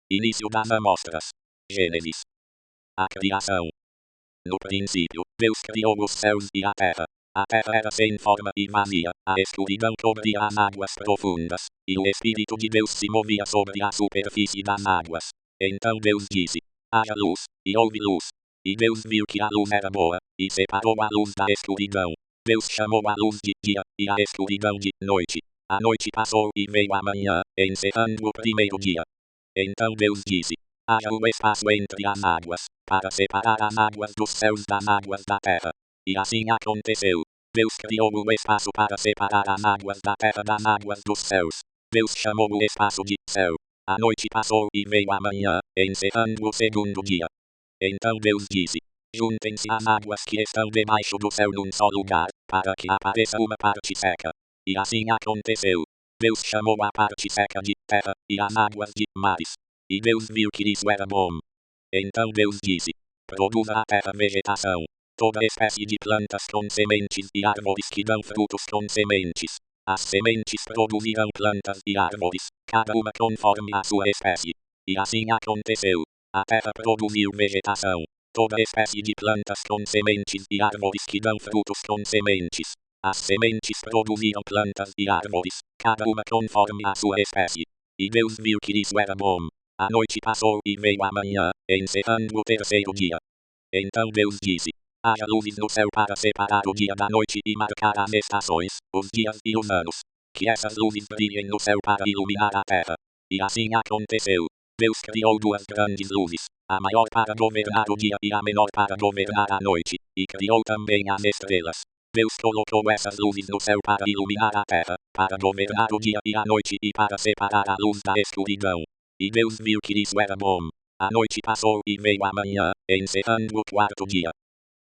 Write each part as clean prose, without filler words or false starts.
Início das amostras. Gênesis. A criação. No princípio, Deus criou os céus e a terra. A terra era sem forma e vazia, a escuridão cobria as águas profundas, e o Espírito de Deus se movia sobre a superfície das águas. Então Deus disse: haja luz, e houve luz. E Deus viu que a luz era boa, e separou a luz da escuridão. Deus chamou a luz de dia, e a escuridão de noite. A noite passou e veio a manhã, encerrando o primeiro dia. Então Deus disse: haja um espaço entre as águas, para separar as águas dos céus das águas da terra. E assim aconteceu. Deus criou o espaço para separar as águas da terra das águas dos céus. Deus chamou o espaço de céu. A noite passou e veio a manhã, encerrando o segundo dia. Então Deus disse: juntem-se as águas que estão debaixo do céu num só lugar, para que apareça uma parte seca. E assim aconteceu. Deus chamou a parte seca de terra, e as águas de mares. E Deus viu que isso era bom. Então Deus disse: produza a terra vegetação, toda espécie de plantas com sementes e árvores que dão frutos com sementes. As sementes produzirão plantas e árvores, cada uma conforme a sua espécie. E assim aconteceu. A terra produziu vegetação, toda espécie de plantas com sementes e árvores que dão frutos com sementes. As sementes produziram plantas e árvores, cada uma conforme a sua espécie. E Deus viu que isso era bom. A noite passou e veio a manhã, encerrando o terceiro dia. Então Deus disse: haja luzes no céu para separar o dia da noite e marcar as estações, os dias e os anos. Que essas luzes brilhem no céu para iluminar a terra. E assim aconteceu. Deus criou duas grandes luzes, a maior para governar o dia e a menor para governar a noite, e criou também as estrelas. Deus colocou essas luzes no céu para iluminar a terra, para governar o dia e a noite e para separar a luz da escuridão. E Deus viu que isso era bom. A noite passou e veio a manhã, encerrando o quarto dia.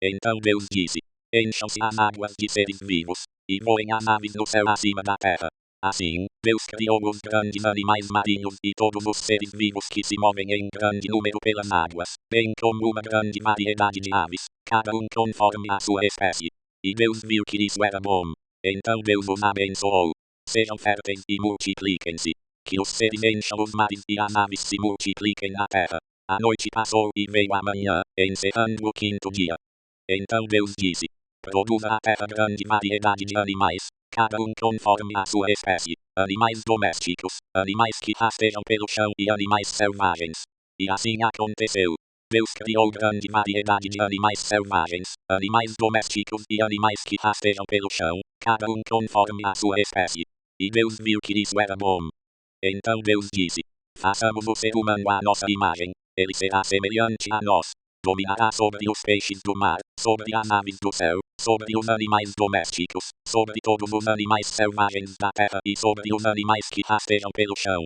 Então Deus disse: encham-se as águas de seres vivos, e voem as aves no céu acima da terra. Assim, Deus criou os grandes animais marinhos e todos os seres vivos que se movem em grande número pelas águas, bem como uma grande variedade de aves, cada um conforme a sua espécie. E Deus viu que isso era bom. Então Deus os abençoou. Sejam férteis e multipliquem-se. Que os seres encham os mares e as aves se multipliquem na terra. A noite passou e veio a manhã, encerrando o quinto dia. Então Deus disse: produza a terra grande variedade de animais, cada um conforme a sua espécie, animais domésticos, animais que rastejam pelo chão e animais selvagens. E assim aconteceu. Deus criou grande variedade de animais selvagens, animais domésticos e animais que rastejam pelo chão, cada um conforme a sua espécie. E Deus viu que isso era bom. Então Deus disse: façamos o ser humano à nossa imagem, ele será semelhante a nós. Dominará sobre os peixes do mar, sobre as aves do céu, sobre os animais domésticos, sobre todos os animais selvagens da terra e sobre os animais que rastejam pelo chão.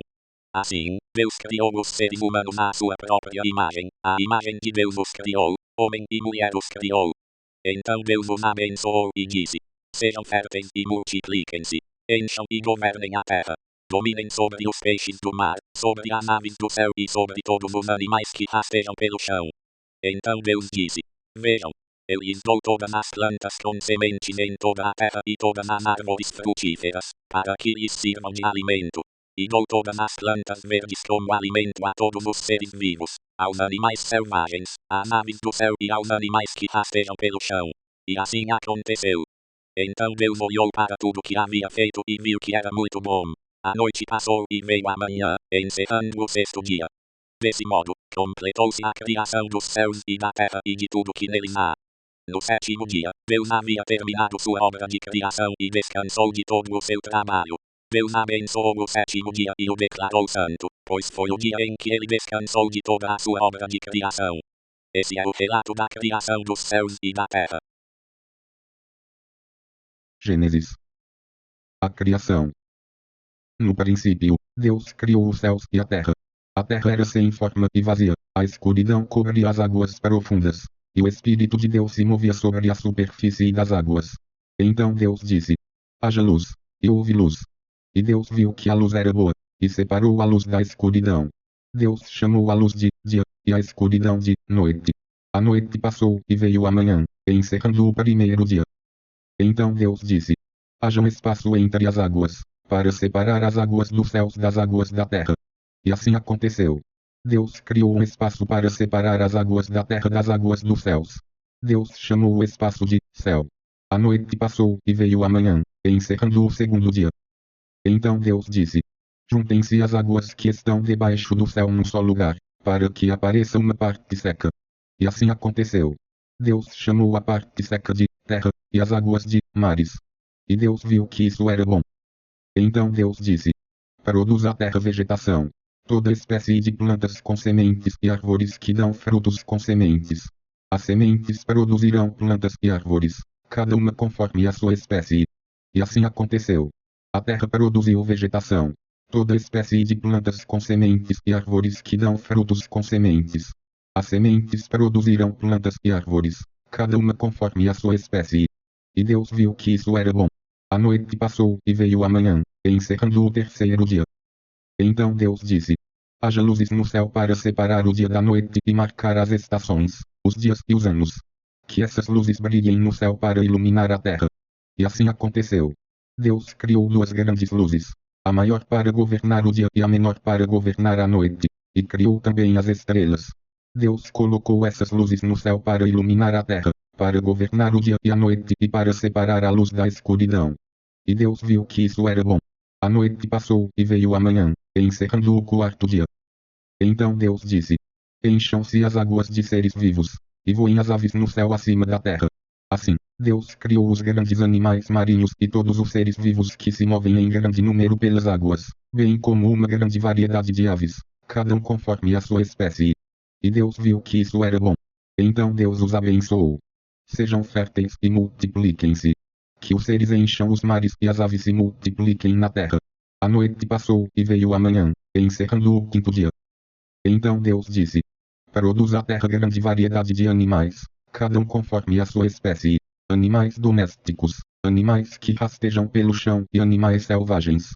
Assim, Deus criou os seres humanos à sua própria imagem, a imagem de Deus os criou, homem e mulher os criou. Então Deus os abençoou e disse: sejam férteis e multipliquem-se, encham e governem a terra. Dominem sobre os peixes do mar, sobre as aves do céu e sobre todos os animais que rastejam pelo chão. Então Deus disse: vejam, eu lhes dou todas as plantas com sementes em toda a terra e todas as árvores frutíferas, para que lhes sirvam de alimento. E dou todas as plantas verdes como alimento a todos os seres vivos, aos animais selvagens, às aves do céu e aos animais que rastejam pelo chão. E assim aconteceu. Então Deus olhou para tudo que havia feito e viu que era muito bom. A noite passou e veio a manhã, encerrando o sexto dia. Desse modo, completou-se a criação dos céus e da terra e de tudo que neles há. No sétimo dia, Deus havia terminado sua obra de criação e descansou de todo o seu trabalho. Deus abençoou o sétimo dia e o declarou santo, pois foi o dia em que ele descansou de toda a sua obra de criação. Esse é o relato da criação dos céus e da terra. Gênesis. A criação. No princípio, Deus criou os céus e a terra. A terra era sem forma e vazia, a escuridão cobria as águas profundas, e o Espírito de Deus se movia sobre a superfície das águas. Então Deus disse: haja luz, e houve luz. E Deus viu que a luz era boa, e separou a luz da escuridão. Deus chamou a luz de dia, e a escuridão de noite. A noite passou e veio a manhã, encerrando o primeiro dia. Então Deus disse: haja um espaço entre as águas, para separar as águas dos céus das águas da terra. E assim aconteceu. Deus criou um espaço para separar as águas da terra das águas dos céus. Deus chamou o espaço de céu. A noite passou e veio a manhã, encerrando o segundo dia. Então Deus disse: juntem-se as águas que estão debaixo do céu num só lugar, para que apareça uma parte seca. E assim aconteceu. Deus chamou a parte seca de terra, e as águas de mares. E Deus viu que isso era bom. Então Deus disse: produz a terra vegetação, toda espécie de plantas com sementes e árvores que dão frutos com sementes. As sementes produzirão plantas e árvores, cada uma conforme a sua espécie. E assim aconteceu. A terra produziu vegetação, toda espécie de plantas com sementes e árvores que dão frutos com sementes. As sementes produzirão plantas e árvores, cada uma conforme a sua espécie. E Deus viu que isso era bom. A noite passou e veio a manhã, encerrando o terceiro dia. Então Deus disse: haja luzes no céu para separar o dia da noite e marcar as estações, os dias e os anos. Que essas luzes brilhem no céu para iluminar a terra. E assim aconteceu. Deus criou duas grandes luzes, a maior para governar o dia e a menor para governar a noite, e criou também as estrelas. Deus colocou essas luzes no céu para iluminar a terra, para governar o dia e a noite e para separar a luz da escuridão. E Deus viu que isso era bom. A noite passou e veio a manhã, encerrando o quarto dia. Então Deus disse: encham-se as águas de seres vivos, e voem as aves no céu acima da terra. Assim, Deus criou os grandes animais marinhos e todos os seres vivos que se movem em grande número pelas águas, bem como uma grande variedade de aves, cada um conforme a sua espécie. E Deus viu que isso era bom. Então Deus os abençoou. Sejam férteis e multipliquem-se. Que os seres encham os mares e as aves se multipliquem na terra. A noite passou e veio a manhã, encerrando o quinto dia. Então Deus disse: produz a terra grande variedade de animais, cada um conforme a sua espécie, animais domésticos, animais que rastejam pelo chão e animais selvagens.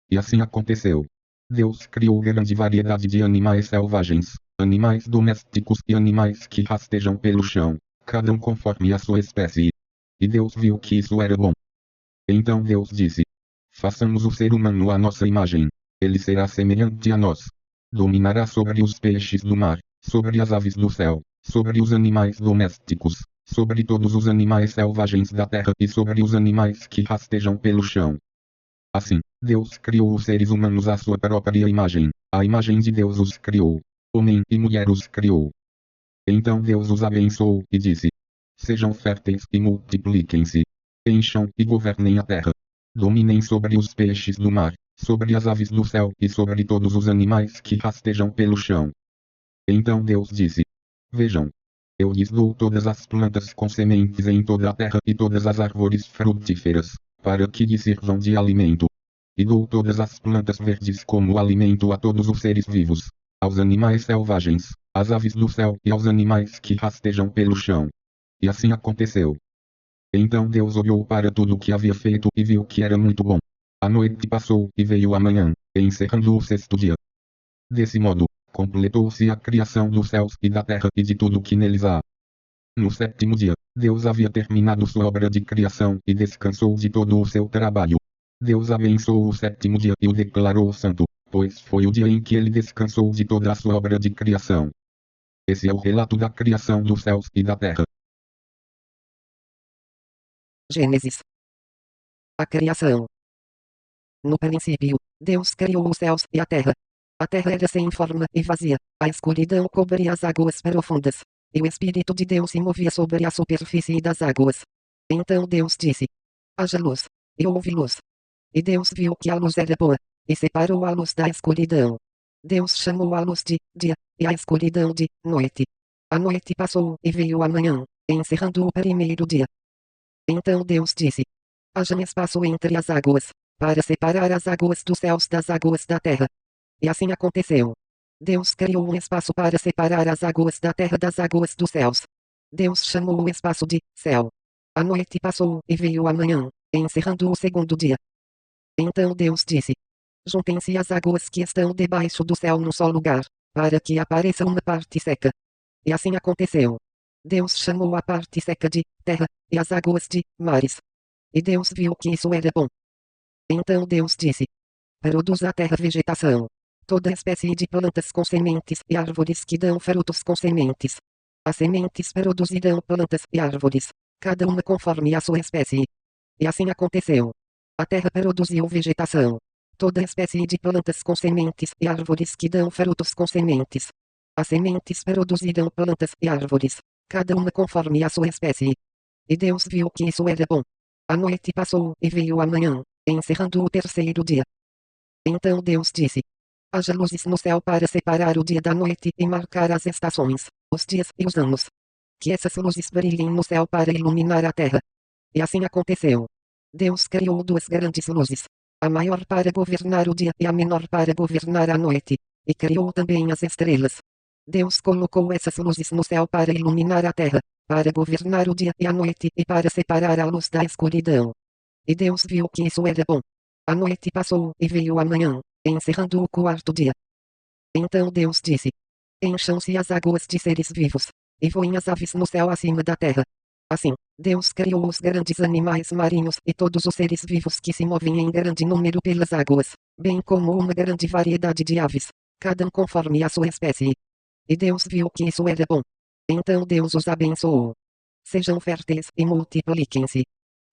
E assim aconteceu. Deus criou grande variedade de animais selvagens, animais domésticos e animais que rastejam pelo chão, cada um conforme a sua espécie. E Deus viu que isso era bom. Então Deus disse: façamos o ser humano à nossa imagem. Ele será semelhante a nós. Dominará sobre os peixes do mar, sobre as aves do céu, sobre os animais domésticos, sobre todos os animais selvagens da terra e sobre os animais que rastejam pelo chão. Assim, Deus criou os seres humanos à sua própria imagem. A imagem de Deus os criou. Homem e mulher os criou. Então Deus os abençoou e disse: sejam férteis e multipliquem-se. Encham e governem a terra. Dominem sobre os peixes do mar, sobre as aves do céu e sobre todos os animais que rastejam pelo chão. Então Deus disse: vejam, eu lhes dou todas as plantas com sementes em toda a terra e todas as árvores frutíferas, para que lhes sirvam de alimento. E dou todas as plantas verdes como alimento a todos os seres vivos, aos animais selvagens, às aves do céu e aos animais que rastejam pelo chão. E assim aconteceu. Então Deus olhou para tudo o que havia feito e viu que era muito bom. A noite passou e veio a manhã, encerrando o sexto dia. Desse modo, completou-se a criação dos céus e da terra e de tudo que neles há. No sétimo dia, Deus havia terminado sua obra de criação e descansou de todo o seu trabalho. Deus abençoou o sétimo dia e o declarou santo, pois foi o dia em que ele descansou de toda a sua obra de criação. Esse é o relato da criação dos céus e da terra. Gênesis. A criação. No princípio, Deus criou os céus e a terra. A terra era sem forma e vazia, a escuridão cobria as águas profundas, e o Espírito de Deus se movia sobre a superfície das águas. Então Deus disse: haja luz, e houve luz. E Deus viu que a luz era boa, e separou a luz da escuridão. Deus chamou a luz de dia, e a escuridão de noite. A noite passou e veio a manhã, encerrando o primeiro dia. Então Deus disse: haja espaço entre as águas, para separar as águas dos céus das águas da terra. E assim aconteceu. Deus criou um espaço para separar as águas da terra das águas dos céus. Deus chamou o espaço de céu. A noite passou e veio a manhã, encerrando o segundo dia. Então Deus disse: juntem-se as águas que estão debaixo do céu num só lugar, para que apareça uma parte seca. E assim aconteceu. Deus chamou a parte seca de terra, e as águas de mares. E Deus viu que isso era bom. Então Deus disse: produz a terra vegetação, toda espécie de plantas com sementes e árvores que dão frutos com sementes. As sementes produzirão plantas e árvores, cada uma conforme a sua espécie. E assim aconteceu. A terra produziu vegetação. Toda espécie de plantas com sementes e árvores que dão frutos com sementes. As sementes produzirão plantas e árvores, cada uma conforme a sua espécie. E Deus viu que isso era bom. A noite passou e veio a manhã, encerrando o terceiro dia. Então Deus disse: haja luzes no céu para separar o dia da noite e marcar as estações, os dias e os anos. Que essas luzes brilhem no céu para iluminar a terra. E assim aconteceu. Deus criou duas grandes luzes, a maior para governar o dia e a menor para governar a noite, e criou também as estrelas. Deus colocou essas luzes no céu para iluminar a terra, para governar o dia e a noite e para separar a luz da escuridão. E Deus viu que isso era bom. A noite passou e veio a manhã, encerrando o quarto dia. Então Deus disse: encham-se as águas de seres vivos, e voem as aves no céu acima da terra. Assim, Deus criou os grandes animais marinhos e todos os seres vivos que se movem em grande número pelas águas, bem como uma grande variedade de aves, cada um conforme a sua espécie. E Deus viu que isso era bom. Então Deus os abençoou. Sejam férteis e multipliquem-se.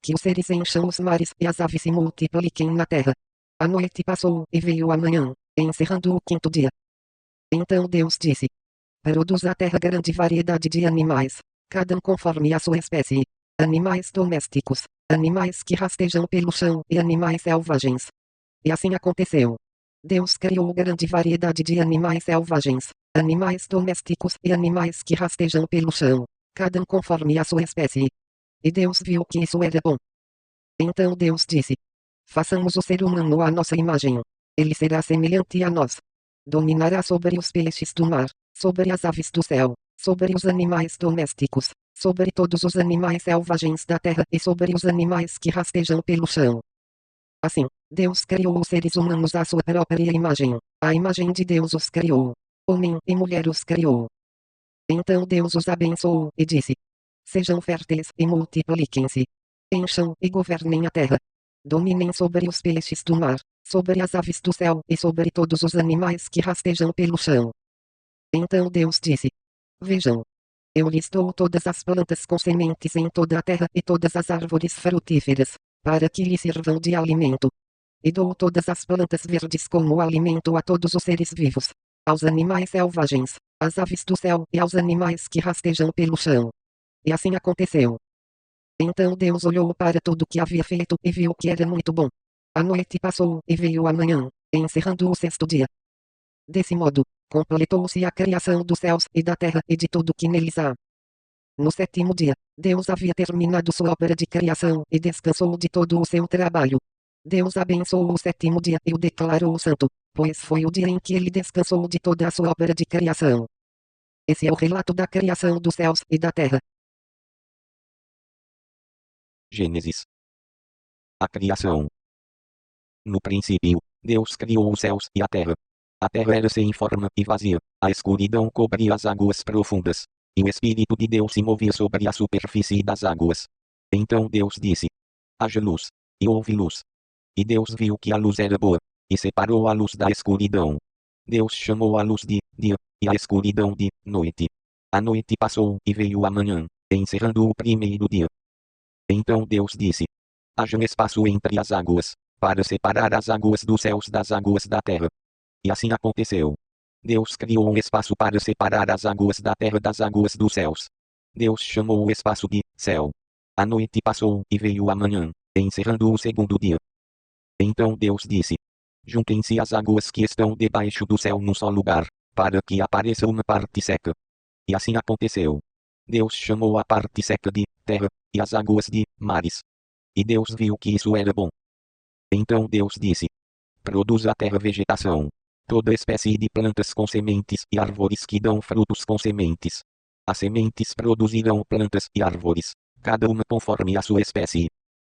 Que os seres encham os mares e as aves se multipliquem na terra. A noite passou e veio a manhã, encerrando o quinto dia. Então Deus disse: produz a terra grande variedade de animais, cada um conforme a sua espécie. Animais domésticos, animais que rastejam pelo chão e animais selvagens. E assim aconteceu. Deus criou grande variedade de animais selvagens, animais domésticos e animais que rastejam pelo chão, cada um conforme a sua espécie. E Deus viu que isso era bom. Então Deus disse: façamos o ser humano à nossa imagem. Ele será semelhante a nós. Dominará sobre os peixes do mar, sobre as aves do céu, sobre os animais domésticos, sobre todos os animais selvagens da terra e sobre os animais que rastejam pelo chão. Assim, Deus criou os seres humanos à sua própria imagem. A imagem de Deus os criou. Homem e mulher os criou. Então Deus os abençoou e disse: sejam férteis e multipliquem-se. Encham e governem a terra. Dominem sobre os peixes do mar, sobre as aves do céu e sobre todos os animais que rastejam pelo chão. Então Deus disse: vejam, eu lhes dou todas as plantas com sementes em toda a terra e todas as árvores frutíferas, para que lhes sirvam de alimento. E dou todas as plantas verdes como alimento a todos os seres vivos, aos animais selvagens, às aves do céu e aos animais que rastejam pelo chão. E assim aconteceu. Então Deus olhou para tudo que havia feito e viu que era muito bom. A noite passou e veio a manhã, encerrando o sexto dia. Desse modo, completou-se a criação dos céus e da terra e de tudo que neles há. No sétimo dia, Deus havia terminado sua obra de criação e descansou de todo o seu trabalho. Deus abençoou o sétimo dia e o declarou santo, pois foi o dia em que ele descansou de toda a sua obra de criação. Esse é o relato da criação dos céus e da terra. Gênesis. A criação. No princípio, Deus criou os céus e a terra. A terra era sem forma e vazia, a escuridão cobria as águas profundas, e o Espírito de Deus se movia sobre a superfície das águas. Então Deus disse: haja luz, e houve luz. E Deus viu que a luz era boa, e separou a luz da escuridão. Deus chamou a luz de dia, e a escuridão de noite. A noite passou e veio a manhã, encerrando o primeiro dia. Então Deus disse: haja um espaço entre as águas, para separar as águas dos céus das águas da terra. E assim aconteceu. Deus criou um espaço para separar as águas da terra das águas dos céus. Deus chamou o espaço de céu. A noite passou e veio a manhã, encerrando o segundo dia. Então Deus disse: juntem-se as águas que estão debaixo do céu num só lugar, para que apareça uma parte seca. E assim aconteceu. Deus chamou a parte seca de terra, e as águas de mares. E Deus viu que isso era bom. Então Deus disse: produza a terra vegetação, toda espécie de plantas com sementes e árvores que dão frutos com sementes. As sementes produzirão plantas e árvores, cada uma conforme a sua espécie.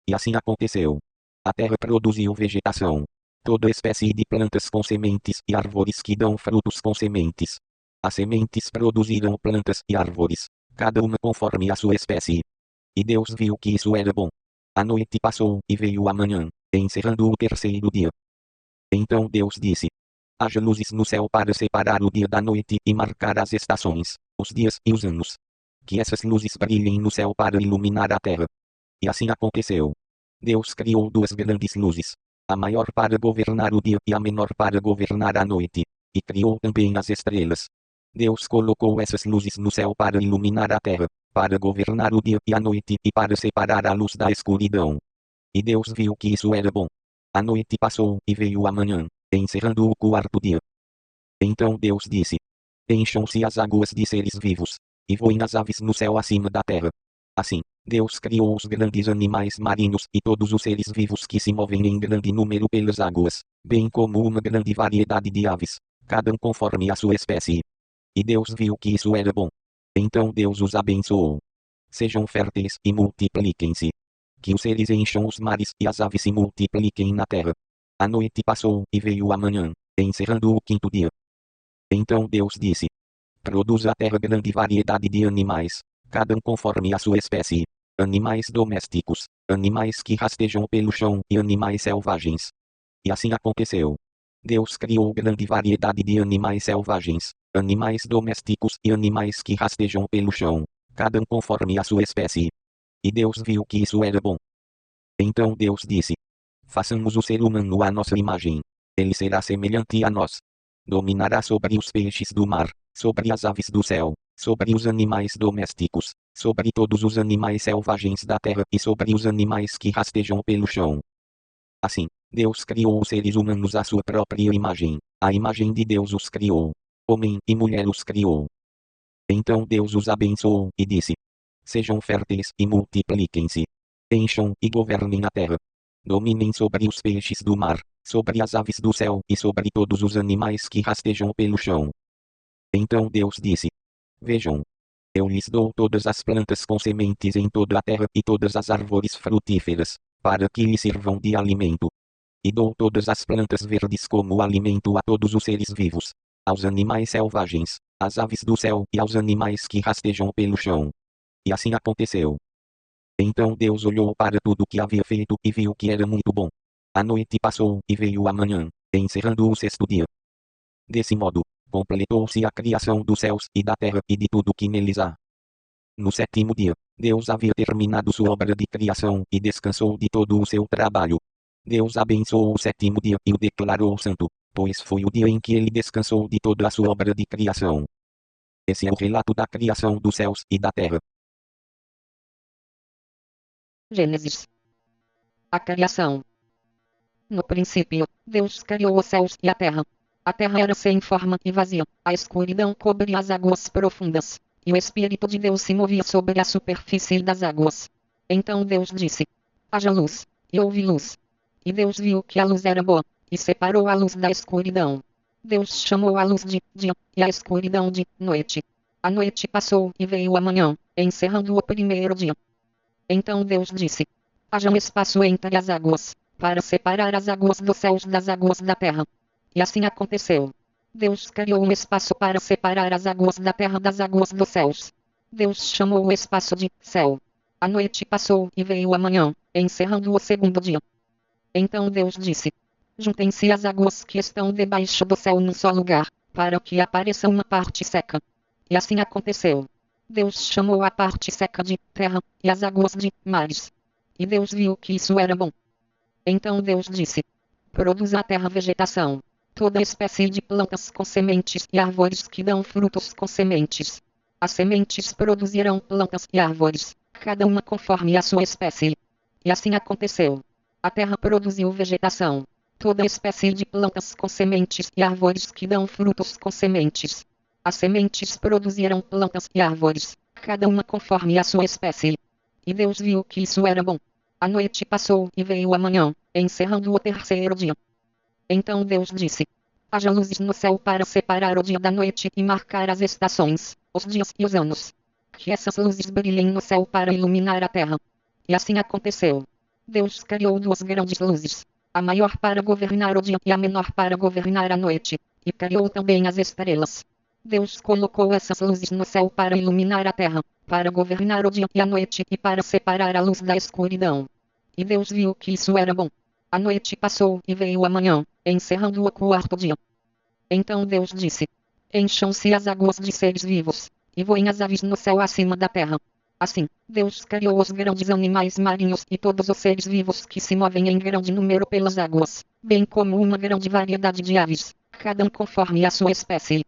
E assim aconteceu. A terra produziu vegetação, toda espécie de plantas com sementes e árvores que dão frutos com sementes. As sementes produziram plantas e árvores, cada uma conforme a sua espécie. E Deus viu que isso era bom. A noite passou e veio a manhã, encerrando o terceiro dia. Então Deus disse: Haja luzes no céu para separar o dia da noite e marcar as estações, os dias e os anos. Que essas luzes brilhem no céu para iluminar a terra. E assim aconteceu. Deus criou duas grandes luzes, a maior para governar o dia e a menor para governar a noite, e criou também as estrelas. Deus colocou essas luzes no céu para iluminar a terra, para governar o dia e a noite e para separar a luz da escuridão. E Deus viu que isso era bom. A noite passou e veio a manhã, encerrando o quarto dia. Então Deus disse: encham-se as águas de seres vivos, e voem as aves no céu acima da terra. Assim, Deus criou os grandes animais marinhos e todos os seres vivos que se movem em grande número pelas águas, bem como uma grande variedade de aves, cada um conforme a sua espécie. E Deus viu que isso era bom. Então Deus os abençoou. Sejam férteis e multipliquem-se. Que os seres encham os mares e as aves se multipliquem na terra. A noite passou e veio a manhã, encerrando o quinto dia. Então Deus disse: produza a terra grande variedade de animais, cada um conforme a sua espécie. Animais domésticos, animais que rastejam pelo chão e animais selvagens. E assim aconteceu. Deus criou grande variedade de animais selvagens, animais domésticos e animais que rastejam pelo chão, cada um conforme a sua espécie. E Deus viu que isso era bom. Então Deus disse: façamos o ser humano à nossa imagem. Ele será semelhante a nós. Dominará sobre os peixes do mar, sobre as aves do céu, sobre os animais domésticos, sobre todos os animais selvagens da terra e sobre os animais que rastejam pelo chão. Assim, Deus criou os seres humanos à sua própria imagem. A imagem de Deus os criou. Homem e mulher os criou. Então Deus os abençoou e disse: sejam férteis e multipliquem-se. Encham e governem a terra. Dominem sobre os peixes do mar, sobre as aves do céu e sobre todos os animais que rastejam pelo chão. Então Deus disse: vejam, eu lhes dou todas as plantas com sementes em toda a terra e todas as árvores frutíferas, para que lhes sirvam de alimento. E dou todas as plantas verdes como alimento a todos os seres vivos, aos animais selvagens, às aves do céu e aos animais que rastejam pelo chão. E assim aconteceu. Então Deus olhou para tudo o que havia feito e viu que era muito bom. A noite passou e veio a manhã, encerrando o sexto dia. Desse modo, completou-se a criação dos céus e da terra e de tudo que neles há. No sétimo dia, Deus havia terminado sua obra de criação e descansou de todo o seu trabalho. Deus abençoou o sétimo dia e o declarou santo, pois foi o dia em que ele descansou de toda a sua obra de criação. Esse é o relato da criação dos céus e da terra. Gênesis. A criação. No princípio, Deus criou os céus e a terra. A terra era sem forma e vazia, a escuridão cobria as águas profundas, e o Espírito de Deus se movia sobre a superfície das águas. Então Deus disse: haja luz, e houve luz. E Deus viu que a luz era boa, e separou a luz da escuridão. Deus chamou a luz de dia, e a escuridão de noite. A noite passou e veio a manhã, encerrando o primeiro dia. Então Deus disse: haja um espaço entre as águas, para separar as águas dos céus das águas da terra. E assim aconteceu. Deus criou um espaço para separar as águas da terra das águas dos céus. Deus chamou o espaço de céu. A noite passou e veio a manhã, encerrando o segundo dia. Então Deus disse: juntem-se as águas que estão debaixo do céu num só lugar, para que apareça uma parte seca. E assim aconteceu. Deus chamou a parte seca de terra, e as águas de mares. E Deus viu que isso era bom. Então Deus disse: produza a terra vegetação, toda espécie de plantas com sementes e árvores que dão frutos com sementes. As sementes produzirão plantas e árvores, cada uma conforme a sua espécie. E assim aconteceu. A terra produziu vegetação, toda espécie de plantas com sementes e árvores que dão frutos com sementes. As sementes produziram plantas e árvores, cada uma conforme a sua espécie. E Deus viu que isso era bom. A noite passou e veio a manhã, encerrando o terceiro dia. Então Deus disse: haja luzes no céu para separar o dia da noite e marcar as estações, os dias e os anos. Que essas luzes brilhem no céu para iluminar a terra. E assim aconteceu. Deus criou duas grandes luzes, a maior para governar o dia e a menor para governar a noite, e criou também as estrelas. Deus colocou essas luzes no céu para iluminar a terra, para governar o dia e a noite e para separar a luz da escuridão. E Deus viu que isso era bom. A noite passou e veio a manhã, encerrando o quarto dia. Então Deus disse: encham-se as águas de seres vivos, e voem as aves no céu acima da terra. Assim, Deus criou os grandes animais marinhos e todos os seres vivos que se movem em grande número pelas águas, bem como uma grande variedade de aves, cada um conforme a sua espécie.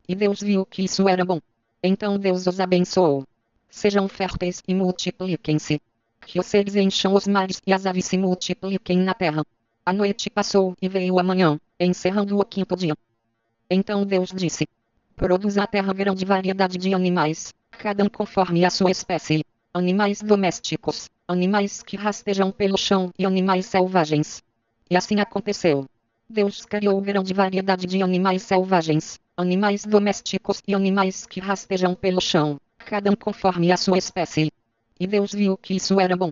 E Deus viu que isso era bom. Então Deus os abençoou. Sejam férteis e multipliquem-se. Que os seres encham os mares e as aves se multipliquem na terra. A noite passou e veio a manhã, encerrando o quinto dia. Então Deus disse: produz a terra grande variedade de animais, cada um conforme a sua espécie. Animais domésticos, animais que rastejam pelo chão e animais selvagens. E assim aconteceu. Deus criou grande variedade de animais selvagens, animais domésticos e animais que rastejam pelo chão, cada um conforme a sua espécie. E Deus viu que isso era bom.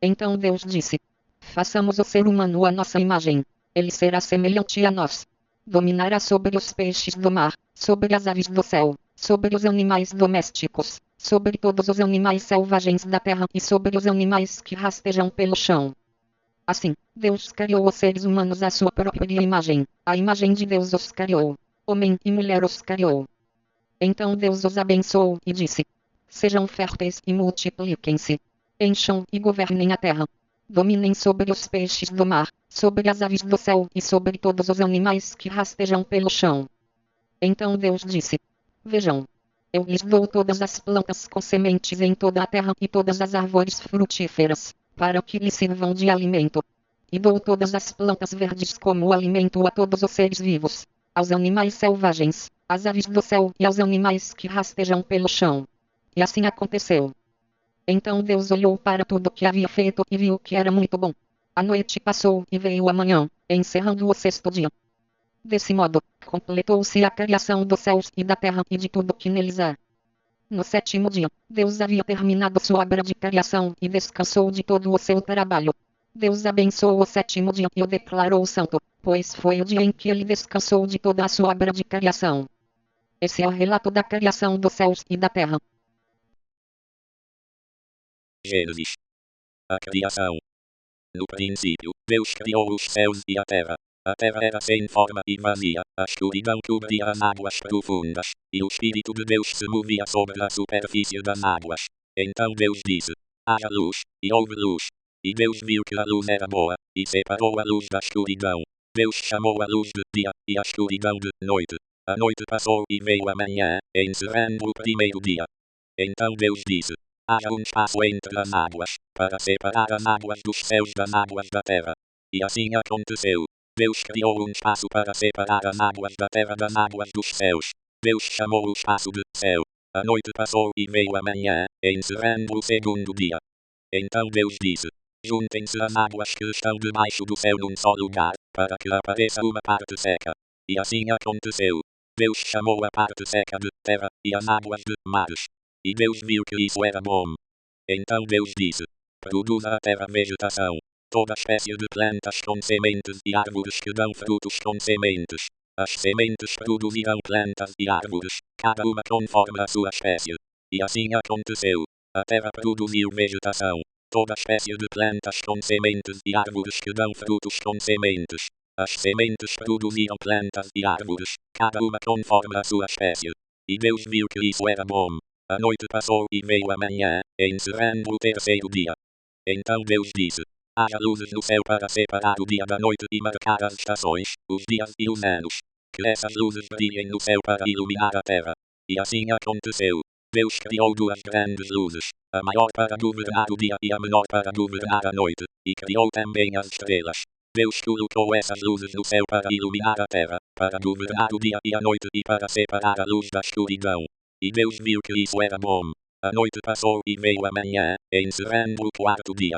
Então Deus disse: façamos o ser humano à nossa imagem. Ele será semelhante a nós. Dominará sobre os peixes do mar, sobre as aves do céu, sobre os animais domésticos, sobre todos os animais selvagens da terra e sobre os animais que rastejam pelo chão. Assim, Deus criou os seres humanos à sua própria imagem. A imagem de Deus os criou. Homem e mulher os criou. Então Deus os abençoou e disse: sejam férteis e multipliquem-se. Encham e governem a terra. Dominem sobre os peixes do mar, sobre as aves do céu e sobre todos os animais que rastejam pelo chão. Então Deus disse: vejam, eu lhes dou todas as plantas com sementes em toda a terra e todas as árvores frutíferas, para que lhes sirvam de alimento. E dou todas as plantas verdes como alimento a todos os seres vivos, aos animais selvagens, às aves do céu e aos animais que rastejam pelo chão. E assim aconteceu. Então Deus olhou para tudo que havia feito e viu que era muito bom. A noite passou e veio a manhã, encerrando o sexto dia. Desse modo, completou-se a criação dos céus e da terra e de tudo que neles há. No sétimo dia, Deus havia terminado sua obra de criação e descansou de todo o seu trabalho. Deus abençoou o sétimo dia e o declarou santo, pois foi o dia em que ele descansou de toda a sua obra de criação. Esse é o relato da criação dos céus e da terra. Gênesis. A criação. No princípio, Deus criou os céus e a terra. A terra era sem forma e vazia, a escuridão cobria as águas profundas, e o Espírito de Deus se movia sobre a superfície das águas. Então Deus disse: haja luz, e houve luz. E Deus viu que a luz era boa, e separou a luz da escuridão. Deus chamou a luz de dia, e a escuridão de noite. A noite passou e veio a manhã, encerrando o primeiro dia. Então Deus disse: haja um espaço entre as águas, para separar as águas dos céus das águas da terra. E assim aconteceu. Deus criou um espaço para separar as águas da terra das águas dos céus. Deus chamou o espaço de céu. A noite passou e veio a manhã, encerrando o segundo dia. Então Deus disse: juntem-se as águas que estão debaixo do céu num só lugar, para que apareça uma parte seca. E assim aconteceu. Deus chamou a parte seca de terra, e as águas de mares. E Deus viu que isso era bom. Então Deus disse: produza a terra vegetação, toda espécie de plantas com sementes e árvores que dão frutos com sementes. As sementes produzirão plantas e árvores, cada uma conforme a sua espécie. E assim aconteceu. A terra produziu vegetação, toda espécie de plantas com sementes e árvores que dão frutos com sementes. As sementes produziram plantas e árvores, cada uma conforme a sua espécie. E Deus viu que isso era bom. A noite passou e veio a manhã, encerrando o terceiro dia. Então Deus disse: haja luzes no céu para separar o dia da noite e marcar as estações, os dias e os anos. Que essas luzes brilhem no céu para iluminar a terra. E assim aconteceu. Deus criou duas grandes luzes, a maior para governar o dia e a menor para governar a noite, e criou também as estrelas. Deus colocou essas luzes no céu para iluminar a terra, para governar o dia e a noite e para separar a luz da escuridão. E Deus viu que isso era bom. A noite passou e veio a manhã, encerrando o quarto dia.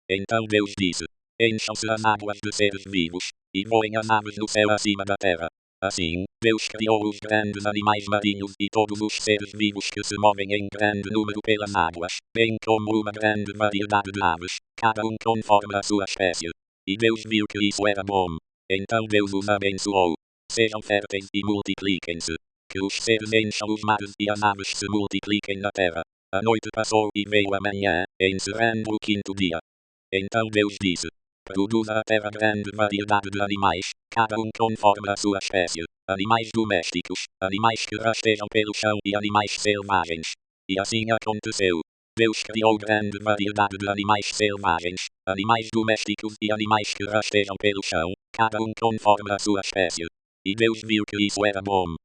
Então Deus disse: encham-se as águas de seres vivos, e voem as aves no céu acima da terra. Assim, Deus criou os grandes animais marinhos e todos os seres vivos que se movem em grande número pelas águas, bem como uma grande variedade de aves, cada um conforme a sua espécie. E Deus viu que isso era bom. Então Deus os abençoou. Sejam férteis e multipliquem-se. Que os seres encham os mares e as aves se multipliquem na terra. A noite passou e veio a manhã, encerrando o quinto dia. Então Deus disse: produza a terra grande variedade de animais, cada um conforme a sua espécie, animais domésticos, animais que rastejam pelo chão e animais selvagens. E assim aconteceu. Deus criou grande variedade de animais selvagens, animais domésticos e animais que rastejam pelo chão, cada um conforme a sua espécie. E Deus viu que isso era bom.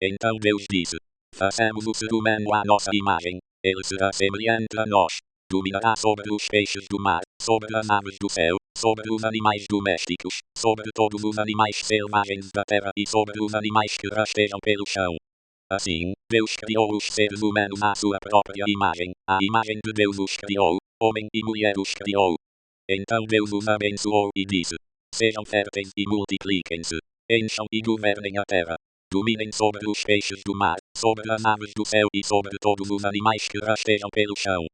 Então Deus disse: façamos o ser humano à nossa imagem, ele será semelhante a nós. Dominará sobre os peixes do mar, sobre as aves do céu, sobre os animais domésticos, sobre todos os animais selvagens da terra e sobre os animais que rastejam pelo chão. Assim, Deus criou os seres humanos à sua própria imagem, à imagem de Deus os criou, homem e mulher os criou. Então Deus os abençoou e disse: sejam férteis e multipliquem-se, encham e governem a terra. Dominem sobre os peixes do mar, sobre as aves do céu e sobre todos os animais que rastejam pelo chão.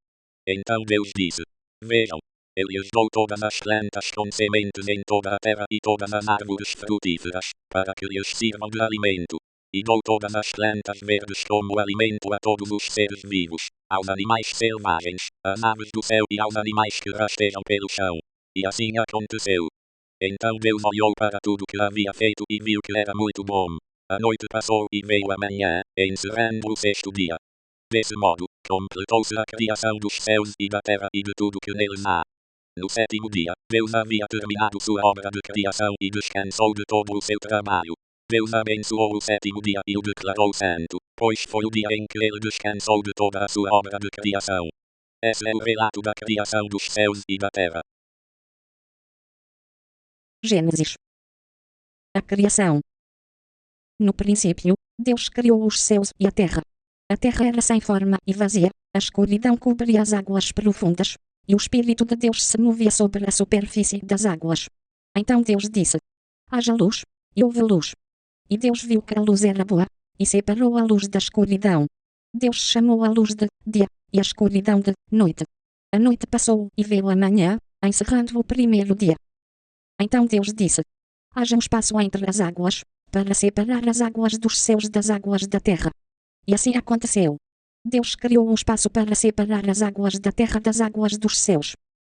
Então Deus disse: vejam, eu lhes dou todas as plantas com sementes em toda a terra e todas as árvores frutíferas, para que lhes sirvam de alimento. E dou todas as plantas verdes como alimento a todos os seres vivos, aos animais selvagens, às aves do céu e aos animais que rastejam pelo chão. E assim aconteceu. Então Deus olhou para tudo que havia feito e viu que era muito bom. A noite passou e veio a manhã, encerrando o sexto dia. Desse modo, completou-se a criação dos céus e da terra e de tudo que neles há. No sétimo dia, Deus havia terminado sua obra de criação e descansou de todo o seu trabalho. Deus abençoou o sétimo dia e o declarou santo, pois foi o dia em que ele descansou de toda a sua obra de criação. Esse é o relato da criação dos céus e da terra. Gênesis. A criação. No princípio, Deus criou os céus e a terra. A terra era sem forma e vazia, a escuridão cobria as águas profundas, e o Espírito de Deus se movia sobre a superfície das águas. Então Deus disse: haja luz, e houve luz. E Deus viu que a luz era boa, e separou a luz da escuridão. Deus chamou a luz de dia, e a escuridão de noite. A noite passou e veio a manhã, encerrando o primeiro dia. Então Deus disse: haja um espaço entre as águas, para separar as águas dos céus das águas da terra. E assim aconteceu. Deus criou um espaço para separar as águas da terra das águas dos céus.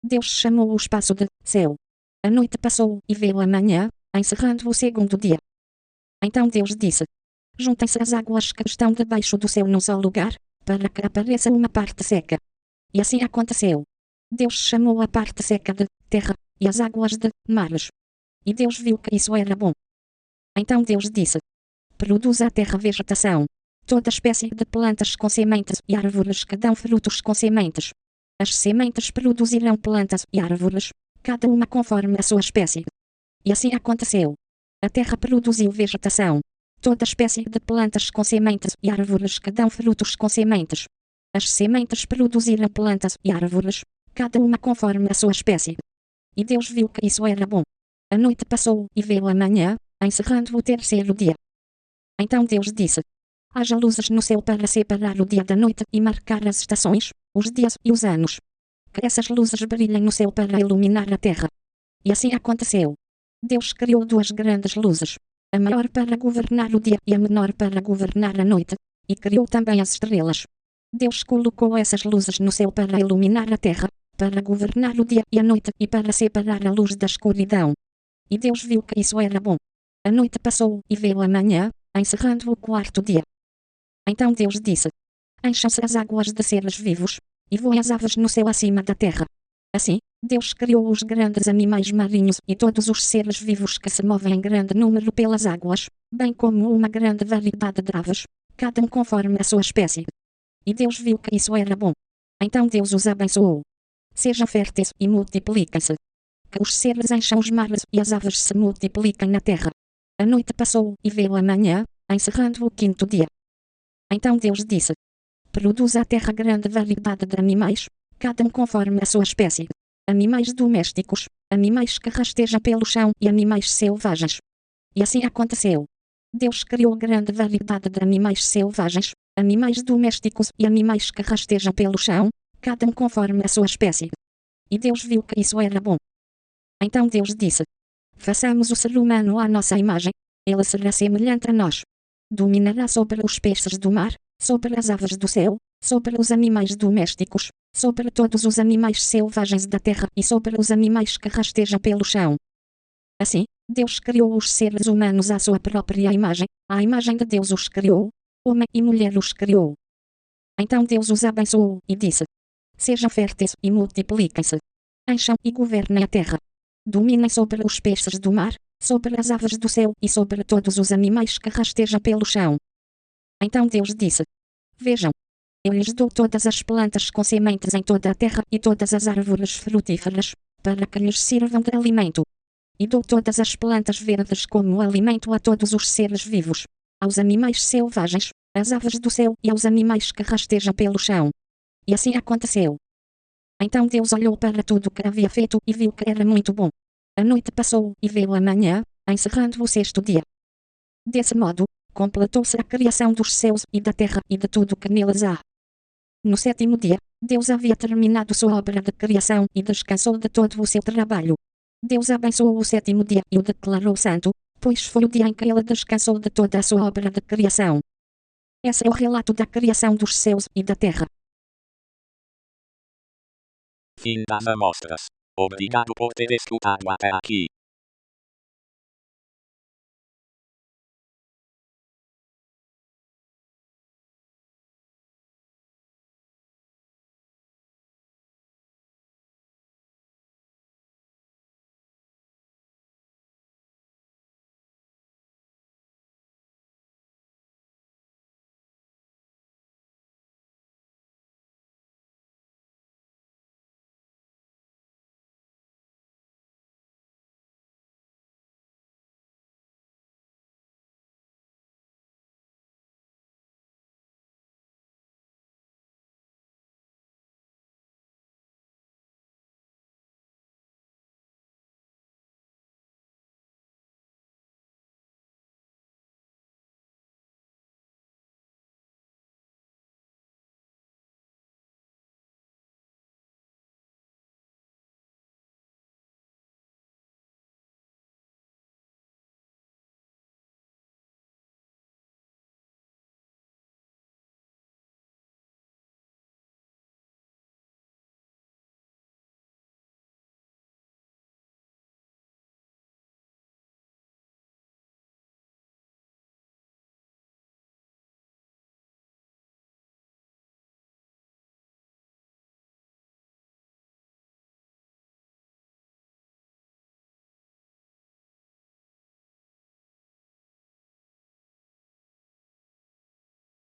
Deus chamou o espaço de céu. A noite passou e veio a manhã, encerrando o segundo dia. Então Deus disse: juntem-se as águas que estão debaixo do céu num só lugar, para que apareça uma parte seca. E assim aconteceu. Deus chamou a parte seca de terra, e as águas de mares. E Deus viu que isso era bom. Então Deus disse: produz a terra vegetação, toda espécie de plantas com sementes e árvores que dão frutos com sementes. As sementes produzirão plantas e árvores, cada uma conforme a sua espécie. E assim aconteceu. A terra produziu vegetação, toda espécie de plantas com sementes e árvores que dão frutos com sementes. As sementes produziram plantas e árvores, cada uma conforme a sua espécie. E Deus viu que isso era bom. A noite passou e veio a manhã, encerrando o terceiro dia. Então Deus disse: haja luzes no céu para separar o dia da noite e marcar as estações, os dias e os anos. Que essas luzes brilhem no céu para iluminar a terra. E assim aconteceu. Deus criou duas grandes luzes, a maior para governar o dia e a menor para governar a noite, e criou também as estrelas. Deus colocou essas luzes no céu para iluminar a terra, para governar o dia e a noite e para separar a luz da escuridão. E Deus viu que isso era bom. A noite passou e veio a manhã, encerrando o quarto dia. Então Deus disse: encham-se as águas de seres vivos, e voem as aves no céu acima da terra. Assim, Deus criou os grandes animais marinhos e todos os seres vivos que se movem em grande número pelas águas, bem como uma grande variedade de aves, cada um conforme a sua espécie. E Deus viu que isso era bom. Então Deus os abençoou. Sejam férteis e multipliquem-se. Que os seres encham os mares e as aves se multipliquem na terra. A noite passou e veio a manhã, encerrando o quinto dia. Então Deus disse: produz a terra grande variedade de animais, cada um conforme a sua espécie. Animais domésticos, animais que rastejam pelo chão e animais selvagens. E assim aconteceu. Deus criou grande variedade de animais selvagens, animais domésticos e animais que rastejam pelo chão, cada um conforme a sua espécie. E Deus viu que isso era bom. Então Deus disse: façamos o ser humano à nossa imagem, ele será semelhante a nós. Dominará sobre os peixes do mar, sobre as aves do céu, sobre os animais domésticos, sobre todos os animais selvagens da terra e sobre os animais que rastejam pelo chão. Assim, Deus criou os seres humanos à sua própria imagem, à imagem de Deus os criou, homem e mulher os criou. Então Deus os abençoou e disse: sejam férteis e multipliquem-se. Encham e governem a terra. Dominem sobre os peixes do mar, sobre as aves do céu e sobre todos os animais que rastejam pelo chão. Então Deus disse: vejam, eu lhes dou todas as plantas com sementes em toda a terra e todas as árvores frutíferas, para que lhes sirvam de alimento. E dou todas as plantas verdes como alimento a todos os seres vivos, aos animais selvagens, às aves do céu e aos animais que rastejam pelo chão. E assim aconteceu. Então Deus olhou para tudo o que havia feito e viu que era muito bom. A noite passou e veio a manhã, encerrando o sexto dia. Desse modo, completou-se a criação dos céus e da terra e de tudo o que neles há. No sétimo dia, Deus havia terminado sua obra de criação e descansou de todo o seu trabalho. Deus abençoou o sétimo dia e o declarou santo, pois foi o dia em que ele descansou de toda a sua obra de criação. Esse é o relato da criação dos céus e da terra. Fim das amostras. Obrigado por ter escutado até aqui.